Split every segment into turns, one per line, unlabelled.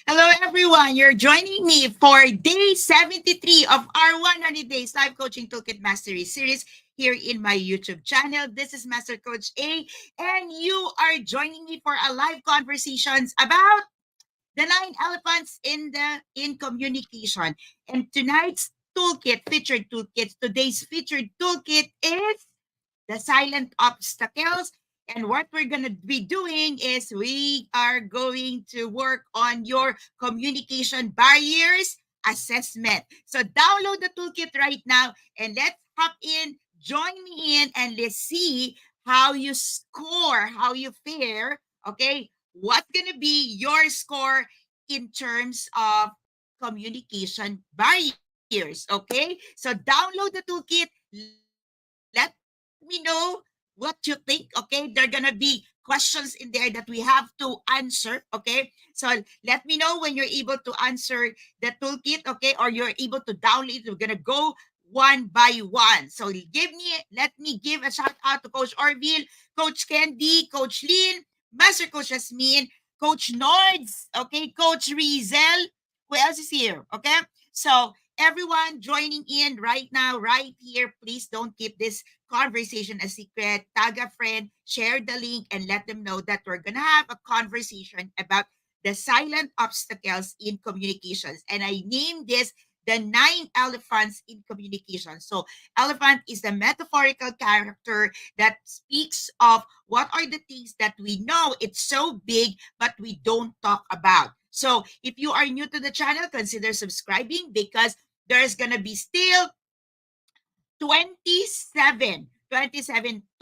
Hello, everyone. You're joining me for day 73 of our 100 Days Live Coaching Toolkit Mastery series here in my YouTube channel. This is Master Coach A, and you are joining me for a live conversations about the 9 elephants in communication. And tonight's featured toolkit, today's featured toolkit is the silent obstacles. And what we're going to be doing is we are going to work on your communication barriers assessment. So download the toolkit right now and let's hop in, join me in, and let's see how you score, how you fare. Okay. What's going to be your score in terms of communication barriers? Okay. So download the toolkit. Let me know what you think. Okay, there are gonna be questions in there that we have to answer. Okay, so let me know when you're able to answer the toolkit. Okay, or you're able to download it. We're gonna go one by one. So let me give a shout out to Coach Orville, Coach Candy, Coach Lynn, Master Coach Jasmine, Coach Nords. Okay, Coach Rizel. Who else is here? Okay, so everyone joining in right now, right here, please don't keep this conversation a secret. Tag a friend, share the link, and let them know that we're going to have a conversation about the silent obstacles in communications. And I named this the 9 elephants in communication. So, elephant is the metaphorical character that speaks of what are the things that we know it's so big, but we don't talk about. So, if you are new to the channel, consider subscribing because there's going to be still 27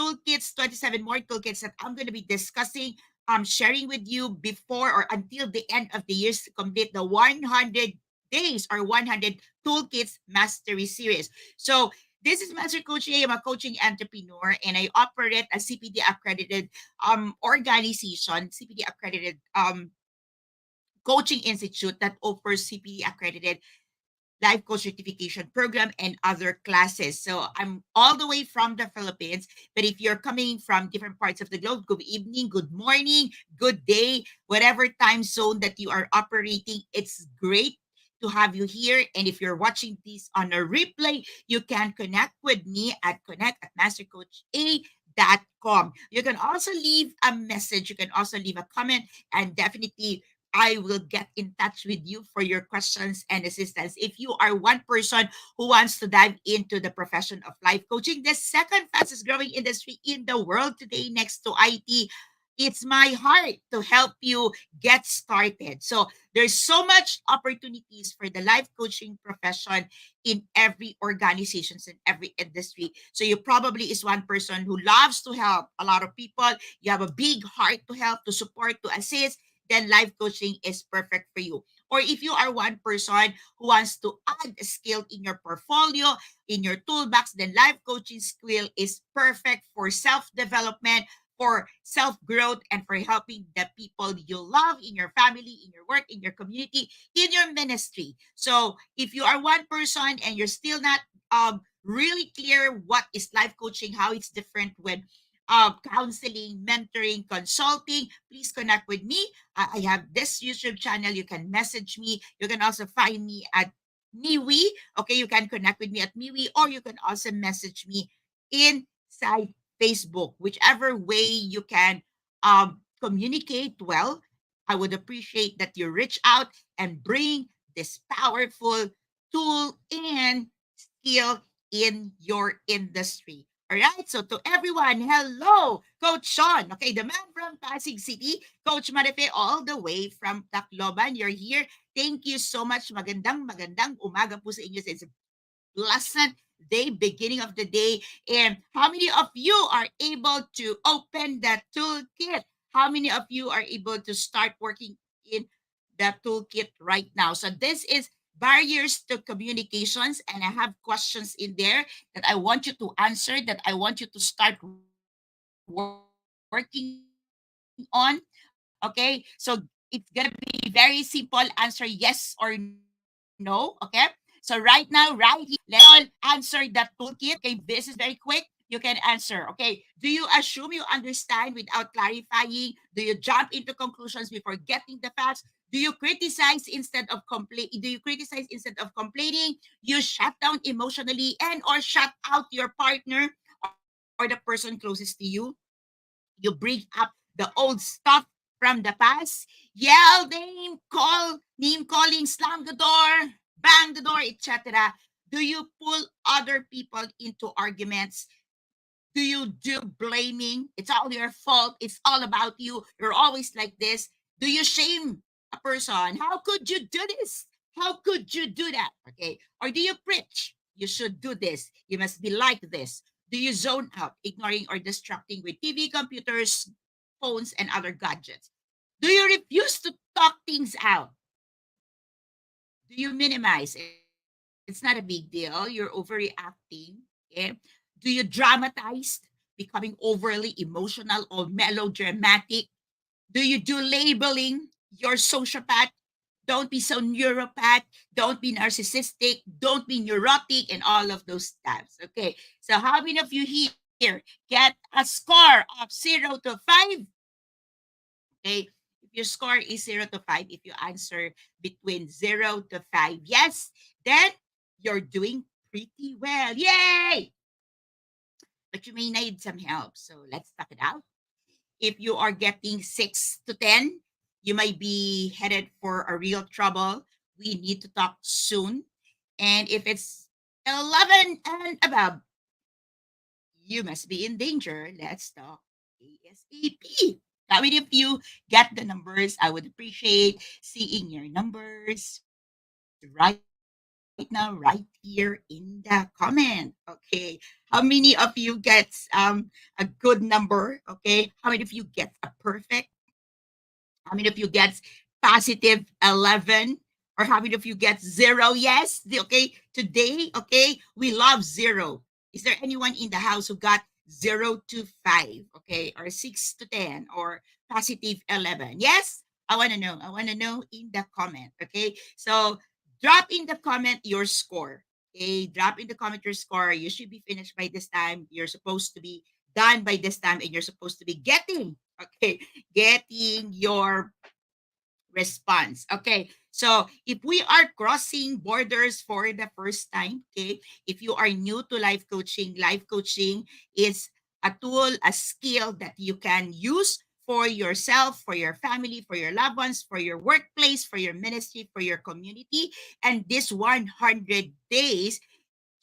toolkits, 27 more toolkits that I'm going to be discussing, sharing with you before or until the end of the year to complete the 100 days or 100 toolkits mastery series. So this is Master Coach A. I'm a coaching entrepreneur and I operate a CPD accredited organization, CPD accredited coaching institute that offers CPD accredited life coach certification program and other classes. So I'm all the way from the Philippines, but if you're coming from different parts of the globe, good evening, good morning, good day, whatever time zone that you are operating, it's great to have you here. And if you're watching this on a replay, you can connect with me at connect@mastercoacha.com. You can also leave a message. You can also leave a comment and definitely I will get in touch with you for your questions and assistance. If you are one person who wants to dive into the profession of life coaching, the second fastest growing industry in the world today next to IT, it's my heart to help you get started. So there's so much opportunities for the life coaching profession in every organizations in every industry. So you probably is one person who loves to help a lot of people. You have a big heart to help, to support, to assist, then life coaching is perfect for you. Or if you are one person who wants to add a skill in your portfolio, in your toolbox, then life coaching skill is perfect for self-development, for self-growth, and for helping the people you love in your family, in your work, in your community, in your ministry. So if you are one person and you're still not really clear what is life coaching, how it's different with counseling, mentoring, consulting, please connect with me. I have this YouTube channel. You can message me. You can also find me at Miwi. Okay, you can connect with me at Miwi, or you can also message me inside Facebook. Whichever way you can communicate well, I would appreciate that you reach out and bring this powerful tool and skill in your industry. All right. So to everyone, hello, Coach Sean. Okay, the man from Pasig City, Coach Marife, all the way from Tacloban. You're here. Thank you so much. Magandang umaga po sa inyo. It's a pleasant day, beginning of the day. And how many of you are able to open that toolkit? How many of you are able to start working in the toolkit right now? So this is barriers to communications, and I have questions in there that I want you to answer, that I want you to start working on. Okay, so it's gonna be very simple. Answer yes or no. Okay, so right now, right here, let's all answer that toolkit. Okay, this is very quick. You can answer. Okay, do you assume you understand without clarifying? Do you jump into conclusions before getting the facts? Do you criticize instead of complain? Do you criticize instead of complaining? You shut down emotionally and or shut out your partner or the person closest to you. You bring up the old stuff from the past. Yell, name calling, slam the door, bang the door, etc. Do you pull other people into arguments? Do you do blaming? It's all your fault. It's all about you. You're always like this. Do you shame a person? How could you do this? How could you do that? Okay. Or do you preach? You should do this. You must be like this. Do you zone out, ignoring or distracting with TV, computers, phones, and other gadgets? Do you refuse to talk things out? Do you minimize? It's not a big deal. You're overreacting. Okay. Do you dramatize, becoming overly emotional or melodramatic? Do you do labeling? You're sociopath. Don't be so neuropath. Don't be narcissistic. Don't be neurotic and all of those stuffs. Okay. So how many of you here get a score of 0 to 5? Okay. If your score is 0 to 5, if you answer between 0 to 5, yes, then you're doing pretty well. Yay! But you may need some help. So let's talk it out. If you are getting 6 to 10, you might be headed for a real trouble. We need to talk soon. And if it's 11 and above, you must be in danger. Let's talk ASAP. How many of you get the numbers? I would appreciate seeing your numbers right now, right here in the comment. Okay. How many of you get a good number? Okay. How many of you get a perfect? How many of you gets positive 11? Or how many of you get zero? Yes. Okay. Today, okay, we love zero. Is there anyone in the house who got 0 to 5? Okay. Or 6 to 10 or positive 11? Yes. I want to know. I want to know in the comment. Okay. So drop in the comment your score. Okay. Drop in the comment your score. You should be finished by this time. You're supposed to be done by this time and you're supposed to be getting your response. Okay. So if we are crossing borders for the first time, okay, if you are new to life coaching is a tool, a skill that you can use for yourself, for your family, for your loved ones, for your workplace, for your ministry, for your community. And this 100 days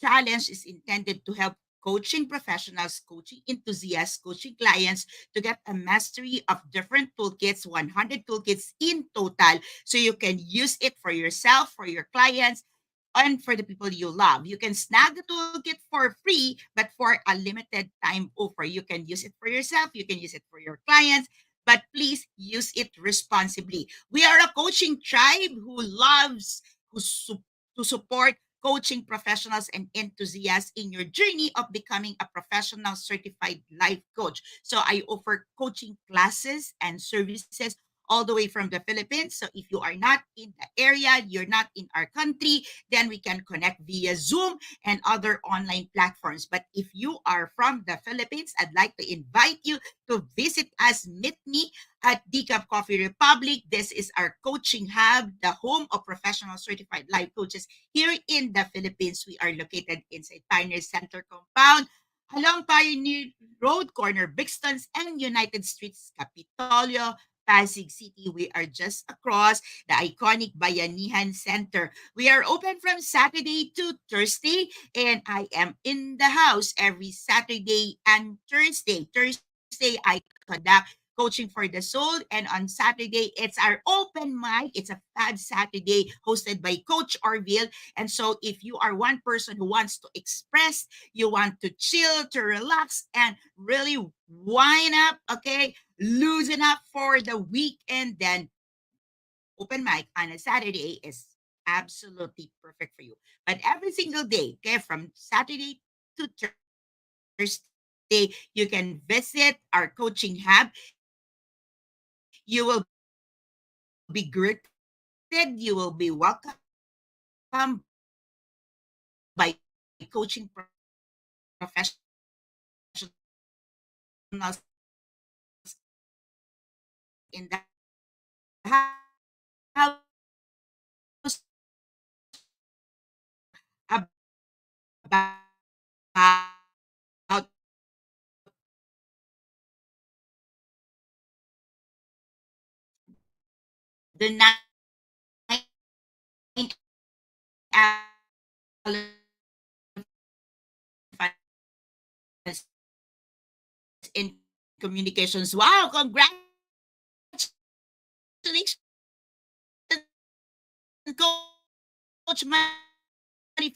challenge is intended to help coaching professionals, coaching enthusiasts, coaching clients to get a mastery of different toolkits, 100 toolkits in total, so you can use it for yourself, for your clients, and for the people you love. You can snag the toolkit for free, but for a limited time offer. You can use it for yourself, you can use it for your clients, but please use it responsibly. We are a coaching tribe who loves who su- to support coaching professionals and enthusiasts in your journey of becoming a professional certified life coach. So I offer coaching classes and services all the way from the Philippines. So if you are not in the area, you're not in our country, then we can connect via Zoom and other online platforms. But if you are from the Philippines, I'd like to invite you to visit us, meet me at Decaf Coffee Republic. This is our coaching hub, the home of professional certified life coaches here in the Philippines. We are located inside Pioneer Center compound along Pioneer Road, corner Brixtons and United Streets, Capitolio, Pasig City. We are just across the iconic Bayanihan Center. We are open from Saturday to Thursday, and I am in the house every Saturday and Thursday. Thursday, I conduct coaching for the soul, and on Saturday, it's our open mic. It's a Fab Saturday hosted by Coach Orville. And so, if you are one person who wants to express, you want to chill, to relax, and really wind up, okay, loosen up for the weekend, then open mic on a Saturday is absolutely perfect for you. But every single day, okay, from Saturday to Thursday, you can visit our coaching hub. You will be greeted, you will be welcomed by coach Orville and other online platforms. But if you are one person who wants to express, you want to chill, to relax, and really wind up for the weekend, then open mic on a Saturday is absolutely perfect for you. But every single day, okay, from Saturday the 9 elephants in communications. Wow, congratulations, Coach Manny,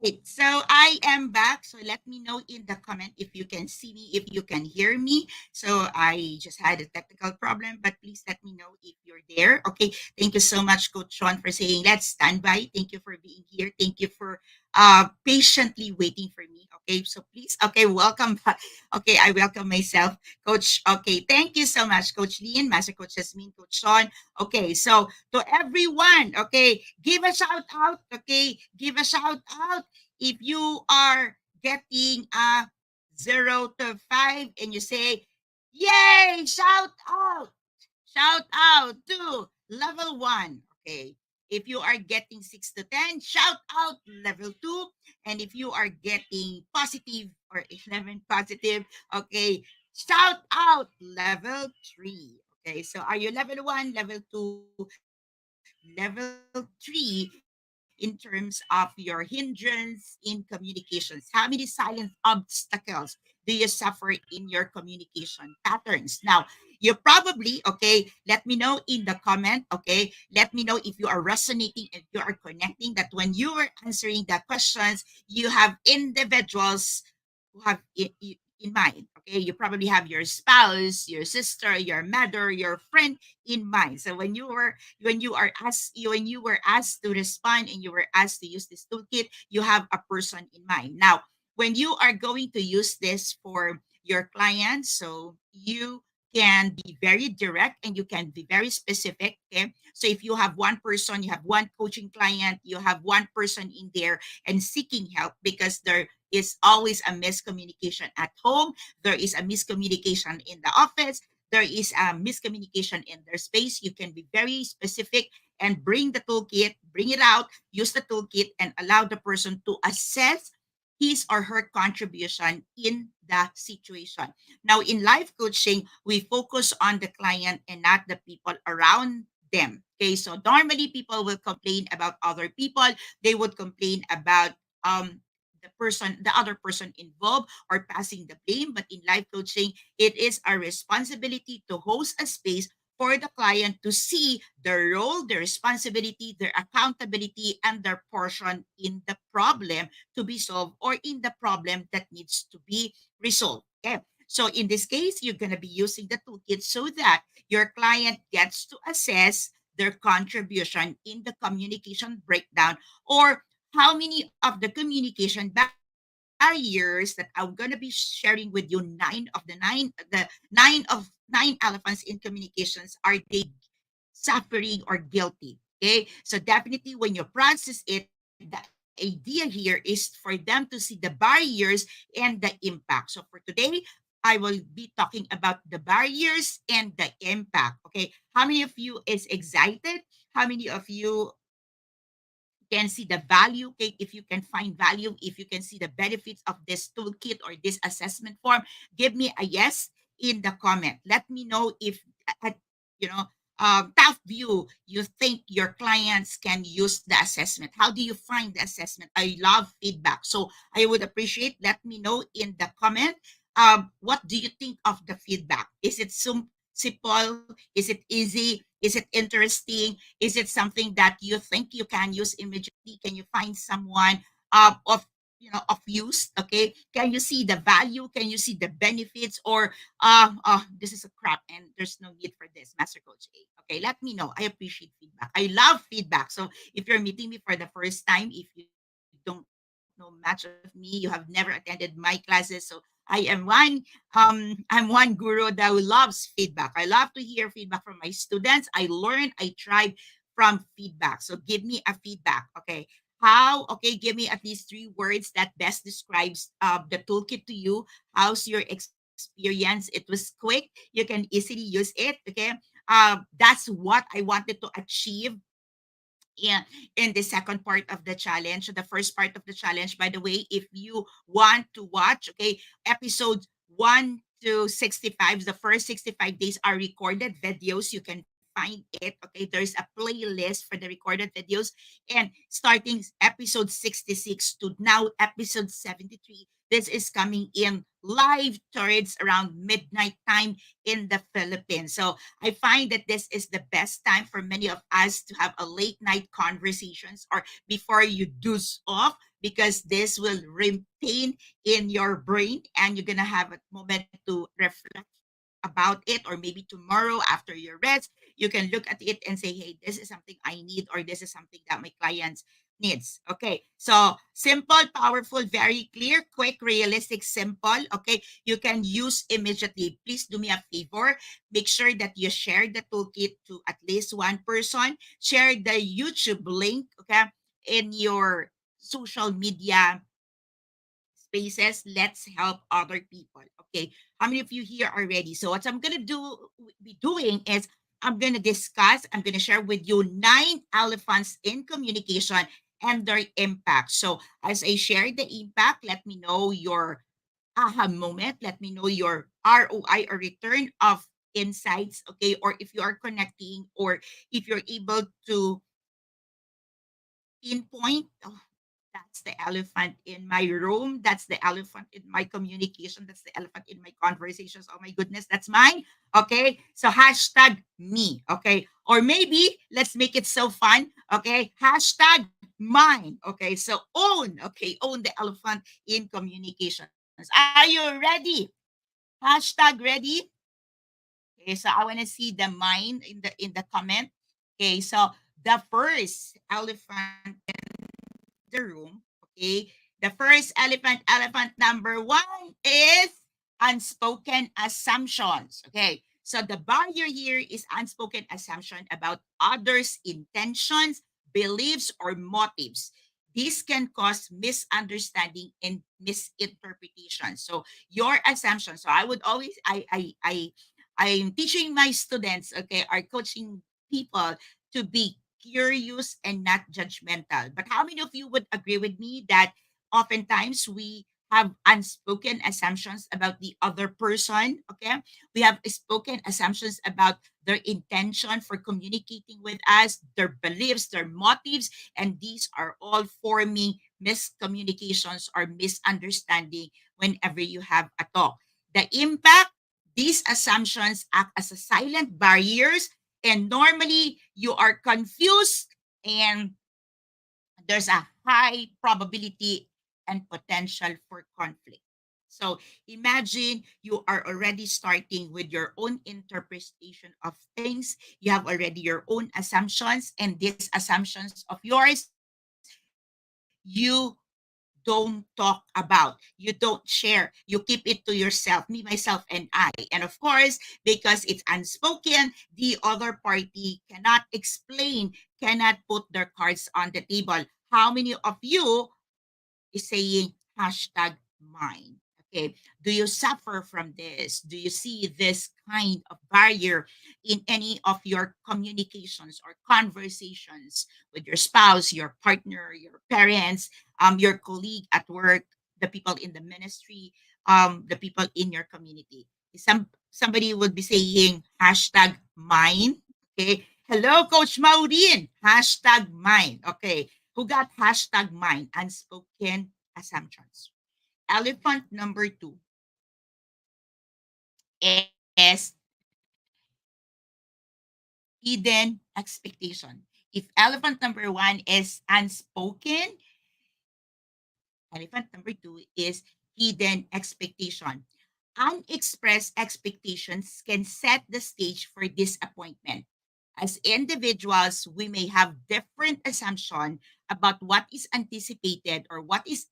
Right. So I am back. So let me know in the comment if you can see me, if you can hear me. So I just had a technical problem, but please let me know if you're there. Okay. Thank you so much, Coach Sean, for saying let's stand by. Thank you for being here. Thank you for patiently waiting for me. Okay. So please, okay, welcome back. Okay, I welcome myself, Coach. Okay, thank you so much, Coach Lean, Master Coach Jasmine, Coach Sean. Okay, so to everyone, okay, give a shout out. Okay, give a shout out if you are getting a 0 to 5 and you say, yay, shout out to level 1. Okay. If you are getting 6 to 10, shout out level 2. And if you are getting positive or 11 positive, okay, shout out level 3. Okay. So are you level 1, level 2, level 3 in terms of your hindrance in communications? How many silent obstacles do you suffer in your communication patterns? Now, you probably, okay, let me know in the comment, okay? Let me know if you are resonating and you are connecting that when you are answering the questions, you have individuals who have in mind. Okay, you probably have your spouse, your sister, your mother, your friend in mind. So when you were asked to respond and you were asked to use this toolkit, you have a person in mind. Now, when you are going to use this for your clients, so you can be very direct and you can be very specific. Okay, so if you have one person, you have one coaching client, you have one person in there and seeking help because there is always a miscommunication at home, there is a miscommunication in the office, there is a miscommunication in their space. You can be very specific and bring the toolkit, bring it out, use the toolkit, and allow the person to assess his or her contribution in the situation. Now, in life coaching, we focus on the client and not the people around them. Okay, so normally people will complain about other people. They would complain about the other person involved, or passing the blame. But in life coaching, it is our responsibility to host a space for the client to see their role, their responsibility, their accountability, and their portion in the problem to be solved, or in the problem that needs to be resolved. Okay. So in this case, you're going to be using the toolkit so that your client gets to assess their contribution in the communication breakdown, or how many of the communication barriers that I'm going to be sharing with you, nine of nine elephants in communications, are they suffering or guilty. Okay. So definitely when you process it, the idea here is for them to see the barriers and the impact. So for today, I will be talking about the barriers and the impact. Okay. How many of you is excited? How many of you can see the value? Okay, if you can find value, if you can see the benefits of this toolkit or this assessment form, give me a yes in the comment. Let me know if at you know top view you think your clients can use the assessment. How do you find the assessment? I love feedback, so I would appreciate, let me know in the comment. What do you think of the feedback? Is it simple? Is it easy? Is it interesting? Is it something that you think you can use immediately? Can you find someone of of use? Okay, can you see the value? Can you see the benefits? Or this is a crap and there's no need for this, Master Coach A? Okay, let me know. I appreciate feedback. I love feedback. So if you're meeting me for the first time, if you don't know much of me, you have never attended my classes, so I'm one guru that loves feedback. I love to hear feedback from my students. I learn, I thrive from feedback. So give me a feedback. Okay. How? Okay, give me at least three words that best describes the toolkit to you. How's your experience? It was quick. You can easily use it. Okay. That's what I wanted to achieve in the second part of the challenge. The first part of the challenge, by the way, if you want to watch, okay, episodes 1 to 65, the first 65 days are recorded videos. You can find it. Okay, there's a playlist for the recorded videos. And starting episode 66 to now episode 73, this is coming in live towards around midnight time in the Philippines. So I find that this is the best time for many of us to have a late night conversations, or before you doze off, because this will retain in your brain and you're gonna have a moment to reflect about it. Or maybe tomorrow after your rest, you can look at it and say, hey, this is something I need, or this is something that my clients needs. Okay, so simple, powerful, very clear, quick, realistic, simple. Okay, you can use immediately. Please do me a favor. Make sure that you share the toolkit to at least one person. Share the YouTube link, okay, in your social media spaces. Let's help other people. Okay. How many of you here are ready? So what I'm gonna be doing is I'm gonna share with you nine elephants in communication and their impact. So as I share the impact, let me know your aha moment. Let me know your ROI, or return of insights. Okay. Or if you are connecting, or if you're able to pinpoint, oh, that's the elephant in my room. That's the elephant in my communication. That's the elephant in my conversations. Oh my goodness, that's mine. Okay. So hashtag me. Okay. Or maybe let's make it so fun. Okay. Hashtag mine. Okay. So own. Okay. Own the elephant in communications. Are you ready? Hashtag ready? Okay. So I want to see the mine in the comment. Okay. So the first elephant the room. Okay. The first elephant number one is unspoken assumptions. Okay. So the barrier here is unspoken assumption about others' intentions, beliefs, or motives. This can cause misunderstanding and misinterpretation. So your assumption. So I would always I'm teaching my students, okay, are coaching people to be curious and not judgmental. But how many of you would agree with me that oftentimes we have unspoken assumptions about the other person. Okay. We have spoken assumptions about their intention for communicating with us, their beliefs, their motives, and these are all forming miscommunications or misunderstanding whenever you have a talk. The impact, these assumptions act as a silent barriers, and normally you are confused, and there's a high probability and potential for conflict. So imagine you are already starting with your own interpretation of things. You have already your own assumptions, and these assumptions of yours, you don't talk about, you don't share, you keep it to yourself, me, myself, and I. And of course, because it's unspoken, the other party cannot explain, cannot put their cards on the table. How many of you is saying hashtag mine? Okay. Do you suffer from this? Do you see this kind of barrier in any of your communications or conversations with your spouse, your partner, your parents, your colleague at work, the people in the ministry, the people in your community? Somebody would be saying hashtag mine. Okay. Hello, Coach Maureen. Hashtag mine. Okay. Who got hashtag mine? Unspoken assumptions. Elephant number two is hidden expectation. If elephant number one is unspoken, elephant number two is hidden expectation. Unexpressed expectations can set the stage for disappointment. As individuals, we may have different assumption about what is anticipated or what is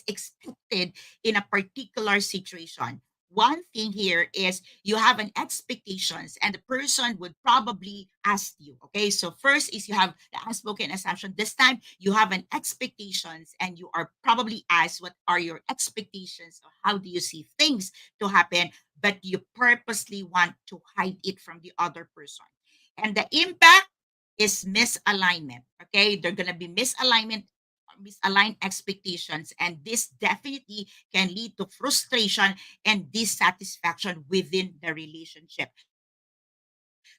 expected in a particular situation. One thing here is you have an expectations and the person would probably ask you. Okay, so first is you have the unspoken assumption. This time you have an expectations and you are probably asked what are your expectations or how do you see things to happen, but you purposely want to hide it from the other person. And the impact is misalignment. Okay, they're going to be misaligned expectations, and this definitely can lead to frustration and dissatisfaction within the relationship.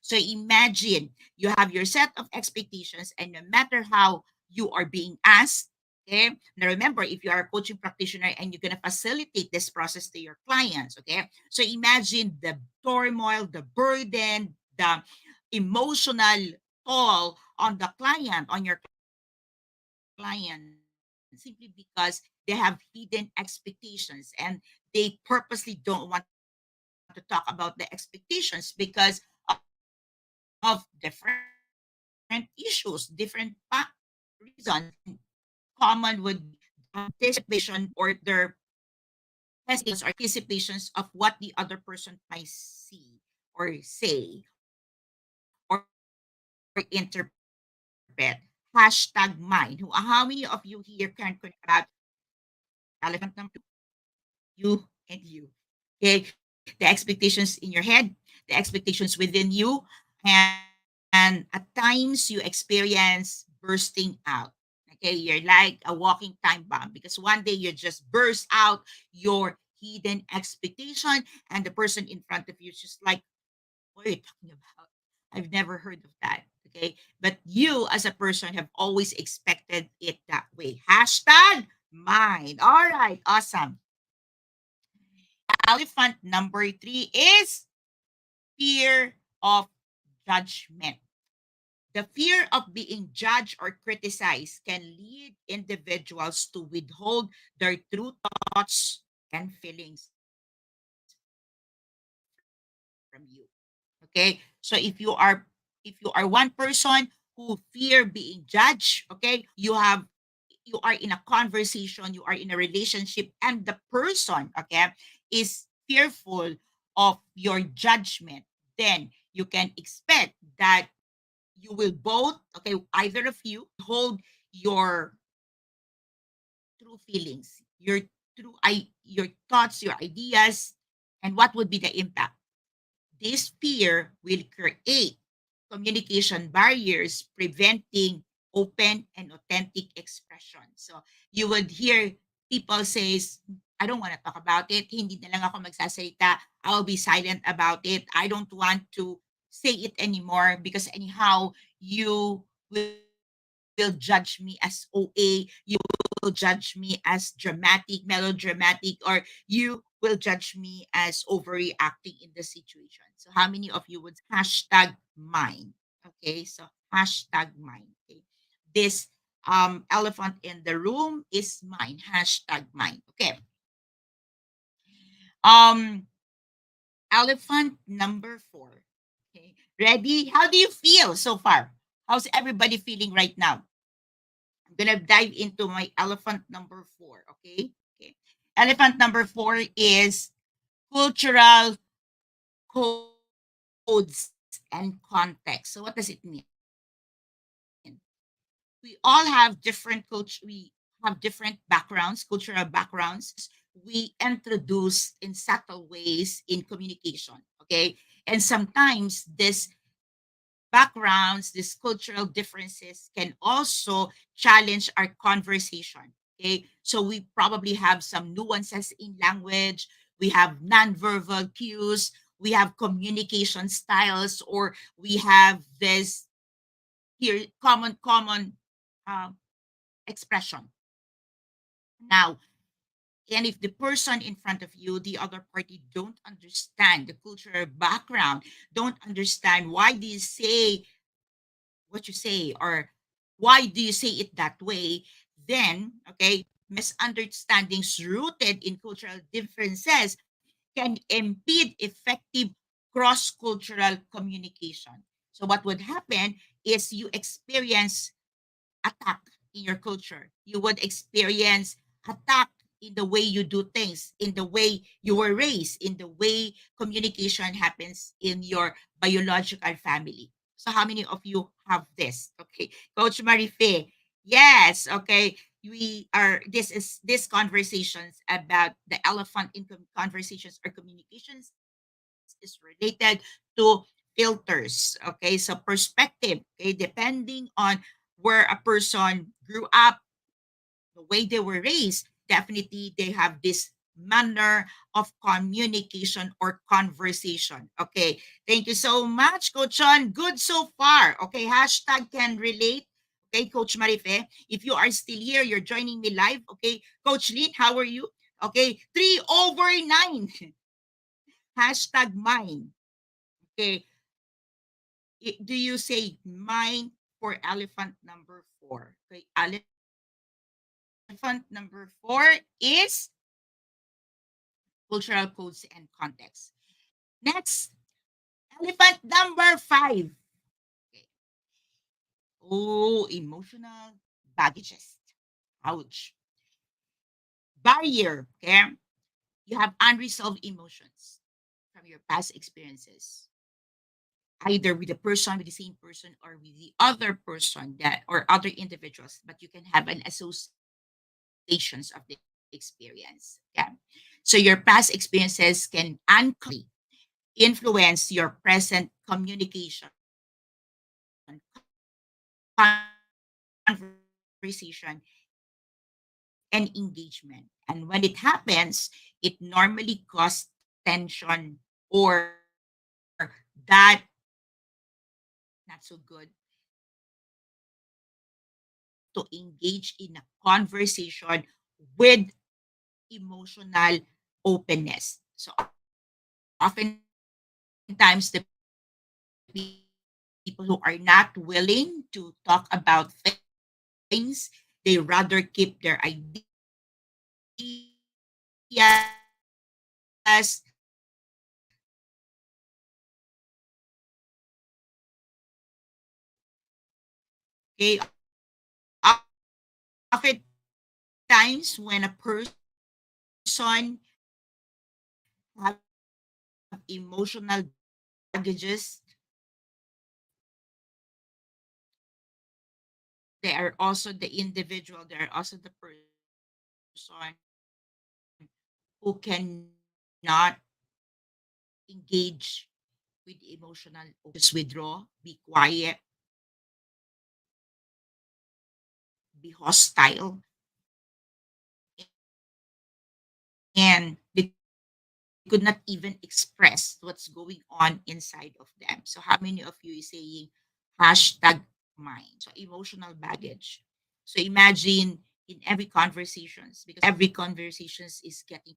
So imagine you have your set of expectations, and no matter how you are being asked, okay, now remember, if you are a coaching practitioner and you're going to facilitate this process to your clients, okay, so imagine the turmoil, the burden, the emotional toll on the client, on your client, simply because they have hidden expectations and they purposely don't want to talk about the expectations because of different issues, different reasons. And common would be the anticipation or their hesitations or anticipations of what the other person might see or say or interpret. Hashtag mine. How many of you here can connect about elephant number two? You and you. Okay, the expectations in your head, the expectations within you, and at times you experience bursting out. Okay, you're like a walking time bomb because one day you just burst out your hidden expectation, and the person in front of you is just like, what are you talking about? I've never heard of that. Okay. But you as a person have always expected it that way. Hashtag mine. All right. Awesome. Elephant number three is fear of judgment. The fear of being judged or criticized can lead individuals to withhold their true thoughts and feelings from you. Okay? So if you are one person who fear being judged, okay, you are in a conversation, you are in a relationship, and the person, okay, is fearful of your judgment, then you can expect that you will both, okay, either of you withhold your true feelings, your thoughts, your ideas, and what would be the impact? This fear will create communication barriers, preventing open and authentic expression. So you would hear people says, I don't want to talk about it. Hindi na lang ako magsasalita. I'll be silent about it. I don't want to say it anymore because anyhow, you will judge me as OA. You will judge me as dramatic, melodramatic, or you will judge me as overreacting in the situation. So how many of you would hashtag mine? Okay, so hashtag mine. Okay. This elephant in the room is mine. Hashtag mine. Okay. Um, elephant number four. Okay. Ready? How do you feel so far? How's everybody feeling right now? I'm gonna dive into my elephant number four. Okay. Okay. Elephant number four is cultural codes and context. So what does it mean? We all have different culture. We have different backgrounds, cultural backgrounds, we introduce in subtle ways in communication. Okay. And sometimes this backgrounds, these cultural differences can also challenge our conversation. Okay. So we probably have some nuances in language, we have nonverbal cues, we have communication styles, or we have this here common uh, expression. Now, and if the person in front of you, the other party, don't understand the cultural background, don't understand why do you say what you say, or why do you say it that way, then, okay, misunderstandings rooted in cultural differences can impede effective cross-cultural communication. So what would happen is you experience attack in your culture. You would experience attack in the way you do things, in the way you were raised, in the way communication happens in your biological family. So how many of you have this? Okay. Coach Marife. Yes. Okay. We are this conversations about the elephant in conversations or communications is related to filters. Okay. So perspective. Okay. Depending on where a person grew up, the way they were raised, definitely they have this manner of communication or conversation. Okay. Thank you so much, Coach John. Good so far. Okay. Hashtag can relate. Okay, Coach Marife. If you are still here, you're joining me live. Okay. Coach Lynn, how are you? Okay. 3/9. Hashtag mine. Okay. Do you say mine for elephant number four? Okay. Elephant number four is cultural codes and context. Next, elephant number five. Okay. Oh, emotional baggages. Ouch. Barrier. Okay. You have unresolved emotions from your past experiences, either with the person, with the same person, or with the other person that or other individuals, but you can have an associations of the experience. Yeah. So your past experiences can unconsciously influence your present communication, conversation, and engagement. And when it happens, it normally causes tension or that not so good to engage in a conversation with emotional openness. So oftentimes the people who are not willing to talk about things, they rather keep their ideas they rather keep their ideas okay, oftentimes when a person have emotional baggages, they are also the individual, they are also the person who cannot engage with emotional openness. They would just withdraw, be quiet, be hostile. and they could not even express what's going on inside of them. So how many of you is saying hashtag mine? So emotional baggage. So imagine in every conversations, because every conversations is getting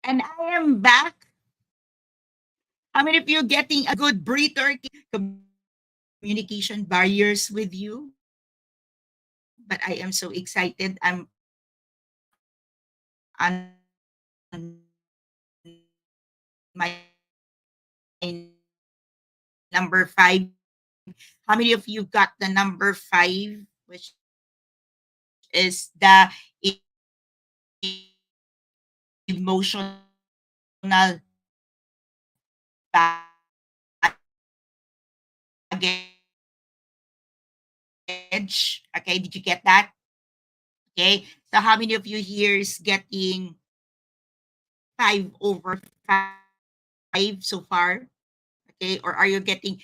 and I am back. How many of you getting a good breather communication barriers with you? But I am so excited. I'm on my number 5. How many of you got the number 5, which is the emotional baggage? Okay, did you get that? Okay, so how many of you here is getting 5/5 so far? Okay, or are you getting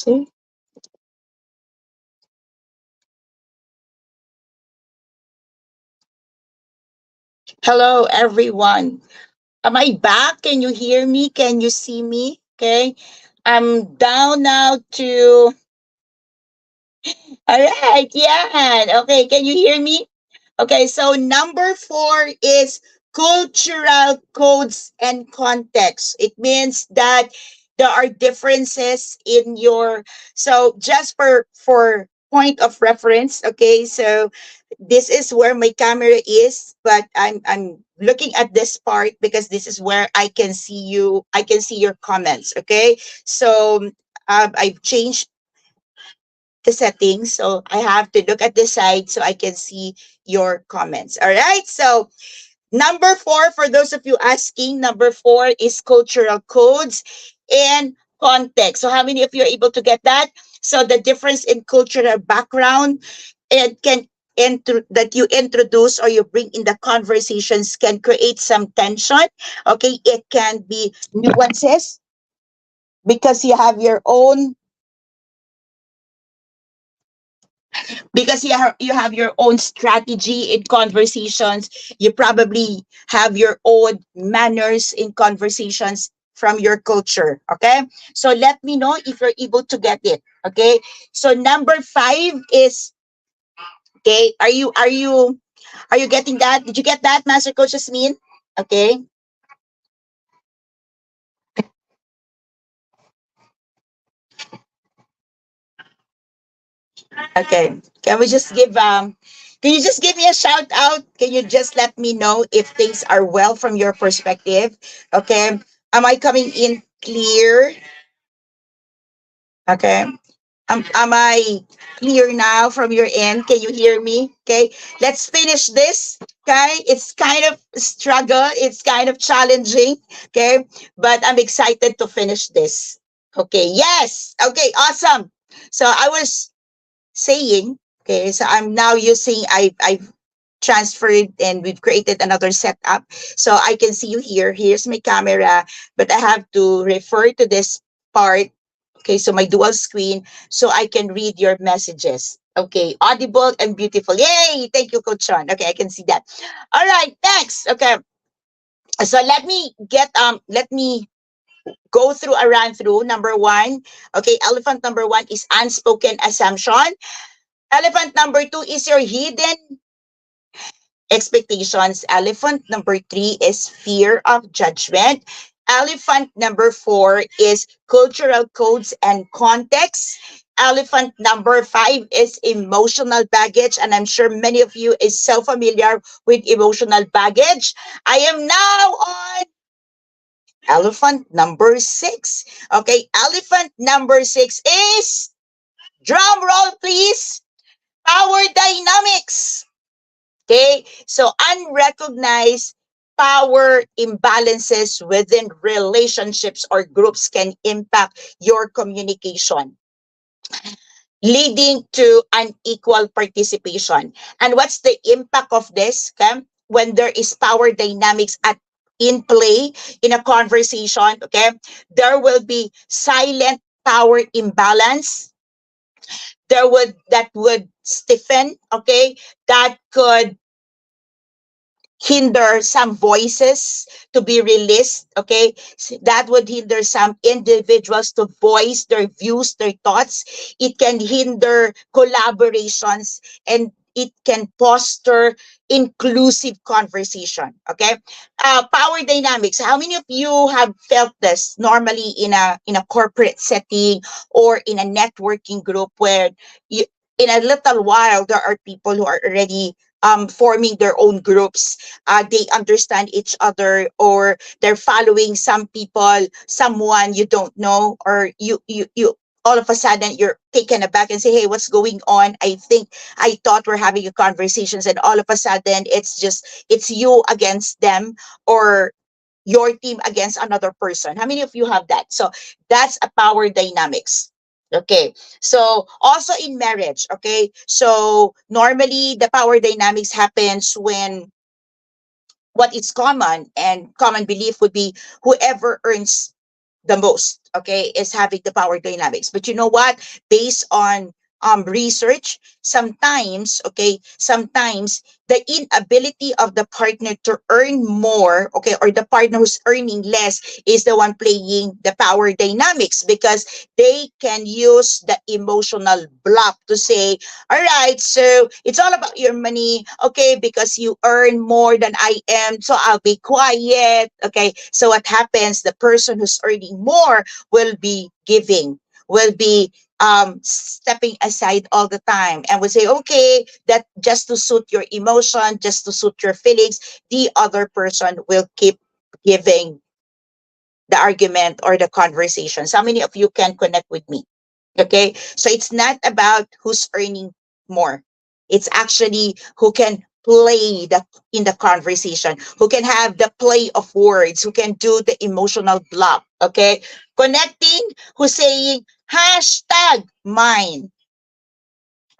See? Hello, everyone. Am I back? Can you hear me? Can you see me? Okay. I'm down now to. All right. Yeah. Okay. Can you hear me? Okay. So, number four is cultural codes and context. It means that there are differences in your. So, just for point of reference. Okay. So, this is where my camera is, but I'm looking at this part because this is where I can see your comments. Okay. So I've changed the settings, so I have to look at the side so I can see your comments. All right. So number four, for those of you asking, number four is cultural codes and context. So how many of you are able to get that? So the difference in cultural background and can that you introduce or you bring in the conversations can create some tension. Okay, it can be nuances because you have your own strategy in conversations. You probably have your own manners in conversations from your culture. Okay, so let me know if you're able to get it. Okay, so number five is, okay, are you getting that? Did you get that, Master Coach Jasmine? Okay. Okay. Can you just give me a shout out? Can you just let me know if things are well from your perspective? Okay. Am I coming in clear? Okay. Am I clear now from your end? Can you hear me? Okay. Let's finish this. Okay. It's kind of struggle. It's kind of challenging. Okay. But I'm excited to finish this. Okay. Yes. Okay. Awesome. So I was saying, okay, so I'm now using, I've transferred and we've created another setup. So I can see you here. Here's my camera, but I have to refer to this part. Okay, so my dual screen, so I can read your messages. Okay, audible and beautiful. Yay! Thank you, Coach Sean. Okay, I can see that. All right, next. Okay, so let me go through a run through. Number one, okay, elephant number one is unspoken assumption. Elephant number two is your hidden expectations. Elephant number three is fear of judgment. Elephant number four is cultural codes and context. Elephant number five is emotional baggage. And I'm sure many of you is so familiar with emotional baggage. I am now on elephant number six. Okay, elephant number six is, drum roll please, power dynamics. Okay, so unrecognized power imbalances within relationships or groups can impact your communication, leading to unequal participation. And what's the impact of this? Okay? When there is power dynamics at in play in a conversation, okay, there will be silent power imbalance. That would stiffen, okay, that could hinder some voices to be released. Okay, that would hinder some individuals to voice their views, their thoughts. It can hinder collaborations, and it can foster inclusive conversation. Okay, power dynamics, how many of you have felt this normally in a corporate setting or in a networking group where you, in a little while there are people who are already forming their own groups. They understand each other, or they're following some people, someone you don't know, or you all of a sudden you're taken aback and say, hey, what's going on? I thought we're having a conversations, and all of a sudden it's you against them, or your team against another person. How many of you have that? So that's a power dynamics. Okay. So also in marriage, okay? So normally the power dynamics happens when what is common and common belief would be whoever earns the most, okay, is having the power dynamics. But you know what? Based on research, sometimes, okay, sometimes the inability of the partner to earn more, okay, or the partner who's earning less is the one playing the power dynamics, because they can use the emotional block to say, all right, so it's all about your money, okay, because you earn more than I am, so I'll be quiet, okay. So what happens? The person who's earning more will be giving, will be stepping aside all the time, and will say, okay, that just to suit your emotion, just to suit your feelings, the other person will keep giving the argument or the conversation. So how many of you can connect with me? Okay. So it's not about who's earning more. It's actually who can play the in the conversation, who can have the play of words, who can do the emotional block. Okay. Connecting, who's saying hashtag mine.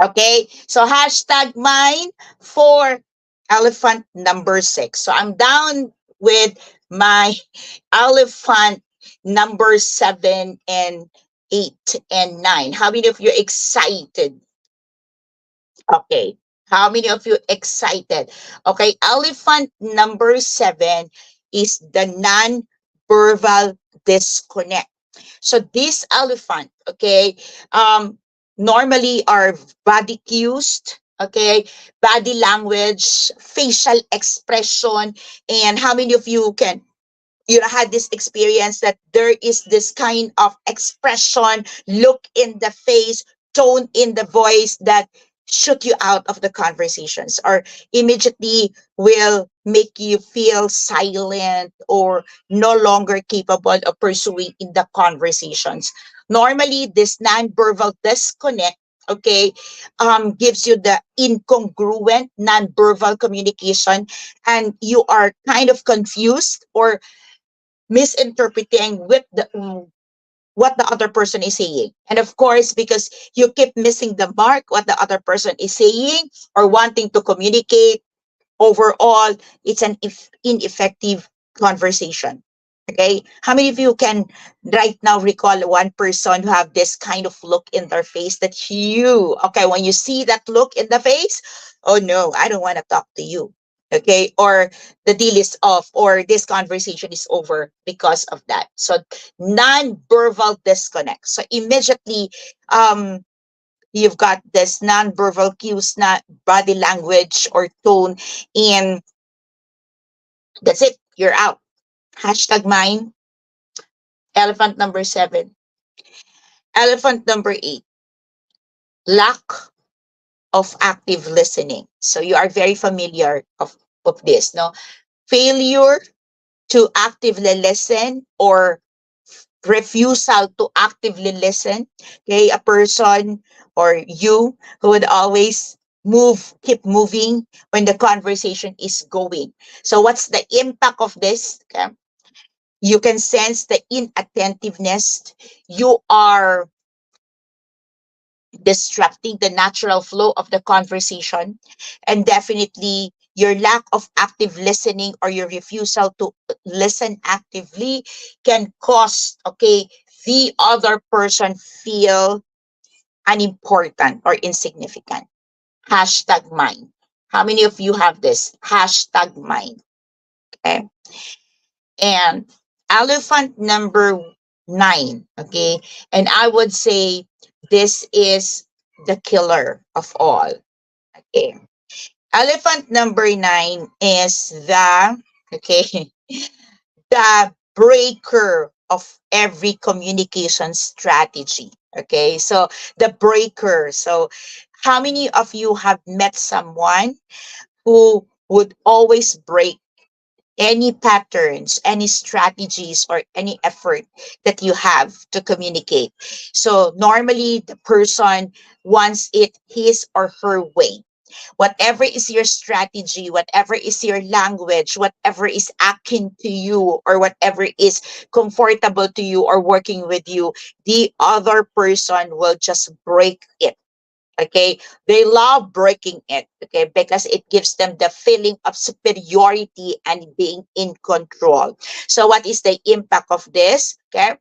Okay. So hashtag mine for elephant number 6. So I'm down with my elephant number 7 and 8 and 9. How many of you excited? Okay. How many of you excited? Okay. Elephant number 7 is the non-verbal disconnect. So this elephant, okay, normally are body cues, okay, body language, facial expression, and how many of you can had this experience that there is this kind of expression, look in the face, tone in the voice that shoot you out of the conversations, or immediately will make you feel silent or no longer capable of pursuing in the conversations. Normally this non-verbal disconnect, okay, gives you the incongruent non-verbal communication, and you are kind of confused or misinterpreting with the what the other person is saying. And of course, because you keep missing the mark what the other person is saying or wanting to communicate, overall, it's an ineffective conversation. Okay. How many of you can right now recall one person who have this kind of look in their face that you, okay, when you see that look in the face, oh no, I don't want to talk to you. Okay. Or the deal is off, or this conversation is over because of that. So non-verbal disconnect. So immediately, um, you've got this non-verbal cues, not body language or tone, and that's it. You're out. Hashtag mine. Elephant number 7. Elephant number 8. Lack of active listening. So you are very familiar of this, no? Failure to actively listen, or refusal to actively listen. Okay, a person or you who would always keep moving when the conversation is going. So what's the impact of this? Okay, you can sense the inattentiveness. You are disrupting the natural flow of the conversation, and definitely your lack of active listening or your refusal to listen actively can cause, okay, the other person feel unimportant or insignificant. Hashtag mine. How many of you have this? Hashtag mine. Okay. And elephant number 9. Okay. And I would say this is the killer of all. Okay. Elephant number 9 is the, okay, the breaker of every communication strategy. Okay. So the breaker. So how many of you have met someone who would always break any patterns, any strategies, or any effort that you have to communicate? So normally the person wants it his or her way. Whatever is your strategy, whatever is your language, whatever is akin to you, or whatever is comfortable to you or working with you, the other person will just break it. Okay, they love breaking it, okay, because it gives them the feeling of superiority and being in control. So what is the impact of this? Okay,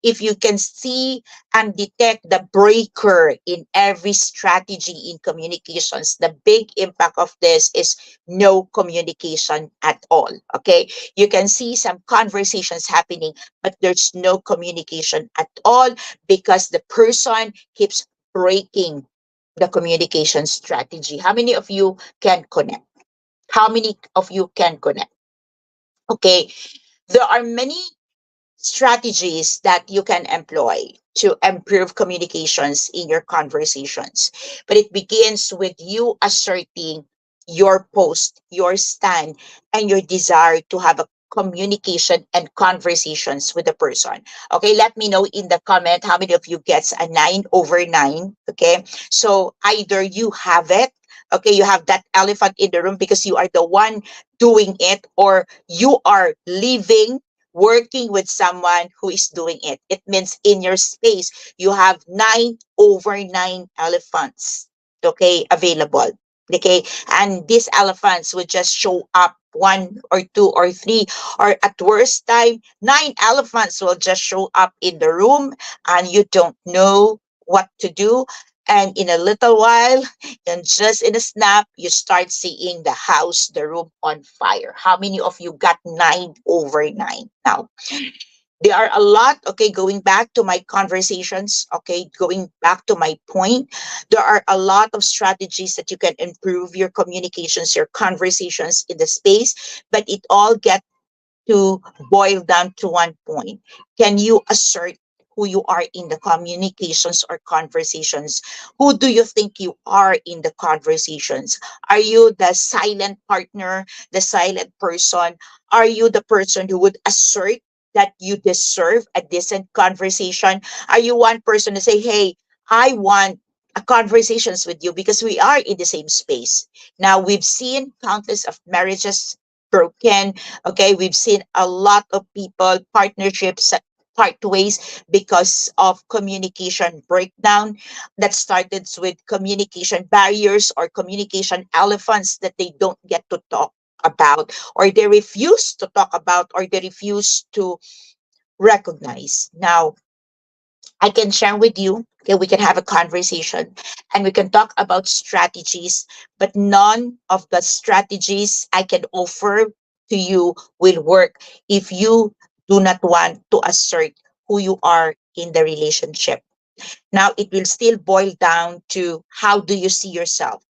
if you can see and detect the breaker in every strategy in communications, the big impact of this is no communication at all. Okay, you can see some conversations happening, but there's no communication at all because the person keeps breaking the communication strategy. How many of you can connect? How many of you can connect? Okay, there are many strategies that you can employ to improve communications in your conversations. But it begins with you asserting your post, your stand, and your desire to have a communication and conversations with the person. Okay, let me know in the comment how many of you gets a 9/9. Okay, so either you have it, okay, you have that elephant in the room because you are the one doing it, or you are living working with someone who is doing it. It means in your space, you have 9/9 elephants, okay, available. Okay, and these elephants would just show up one or two or three, or at worst time, 9 elephants will just show up in the room and you don't know what to do. And in a little while, and just in a snap, you start seeing the house, the room on fire. How many of you got 9/9? Now, there are a lot, okay, going back to my conversations, okay, going back to my point, there are a lot of strategies that you can improve your communications, your conversations in the space, but it all gets to boil down to one point. Can you assert who you are in the communications or conversations? Who do you think you are in the conversations? Are you the silent partner, the silent person? Are you the person who would assert that you deserve a decent conversation? Are you one person to say, hey, I want a conversations with you because we are in the same space? Now, we've seen countless of marriages broken. Okay, we've seen a lot of people, partnerships part ways because of communication breakdown that started with communication barriers or communication elephants that they don't get to talk about, or they refuse to talk about, or they refuse to recognize. Now, I can share with you, okay, we can have a conversation and we can talk about strategies, but none of the strategies I can offer to you will work if you do not want to assert who you are in the relationship. Now, it will still boil down to how do you see yourself?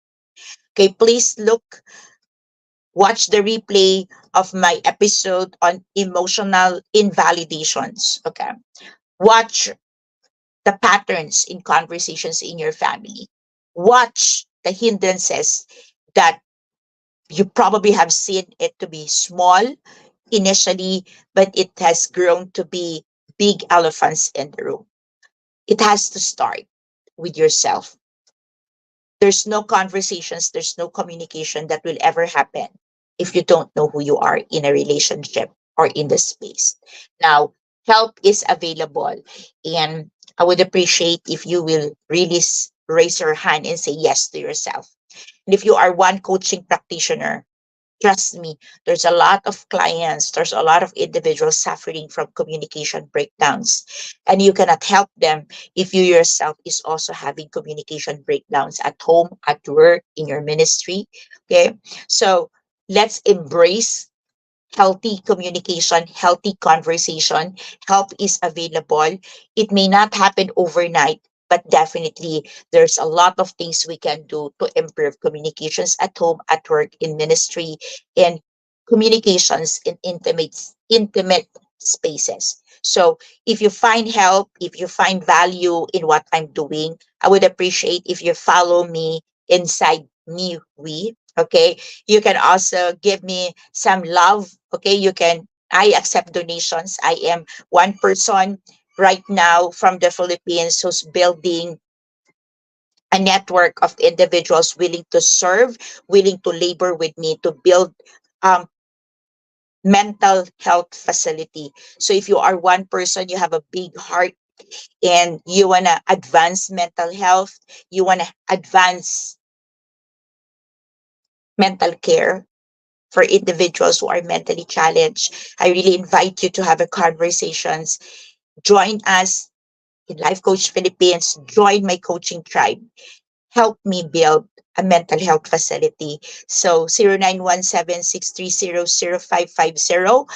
Okay, please look, watch the replay of my episode on emotional invalidations. Okay, watch the patterns in conversations in your family. Watch the hindrances that you probably have seen it to be small initially, but it has grown to be big elephants in the room. It has to start with yourself. There's no conversations, there's no communication that will ever happen if you don't know who you are in a relationship or in the space. Now, help is available, and I would appreciate if you will really raise your hand and say yes to yourself. And if you are one coaching practitioner, trust me, there's a lot of clients, there's a lot of individuals suffering from communication breakdowns. And you cannot help them if you yourself is also having communication breakdowns at home, at work, in your ministry. Okay. So let's embrace healthy communication, healthy conversation. Help is available. It may not happen overnight, but definitely there's a lot of things we can do to improve communications at home, at work, in ministry, and communications in intimate spaces. So if you find help, if you find value in what I'm doing, I would appreciate if you follow me inside me we. Okay, you can also give me some love. Okay, you can, I accept donations. I am one person right now from the Philippines who's building a network of individuals willing to serve, willing to labor with me to build um, mental health facility. So if you are one person, you have a big heart, and you want to advance mental health, you want to advance mental care for individuals who are mentally challenged, I really invite you to have a conversations. Join us in Life Coach Philippines. Join my coaching tribe. Help me build a mental health facility. So 0917-630-0550.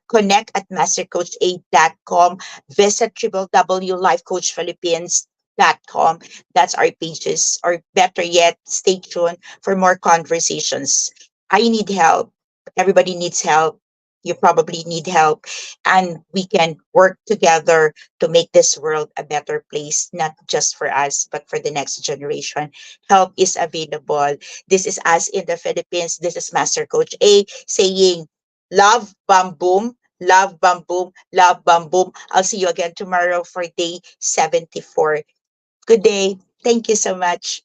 Connect at mastercoachaid.com. Visit www.lifecoachphilippines.com. That's our pages. Or better yet, stay tuned for more conversations. I need help. Everybody needs help. You probably need help. And we can work together to make this world a better place, not just for us, but for the next generation. Help is available. This is us in the Philippines. This is Master Coach A saying, love, bam, boom. Love, bam, boom. Love, bam, boom. I'll see you again tomorrow for day 74. Good day. Thank you so much.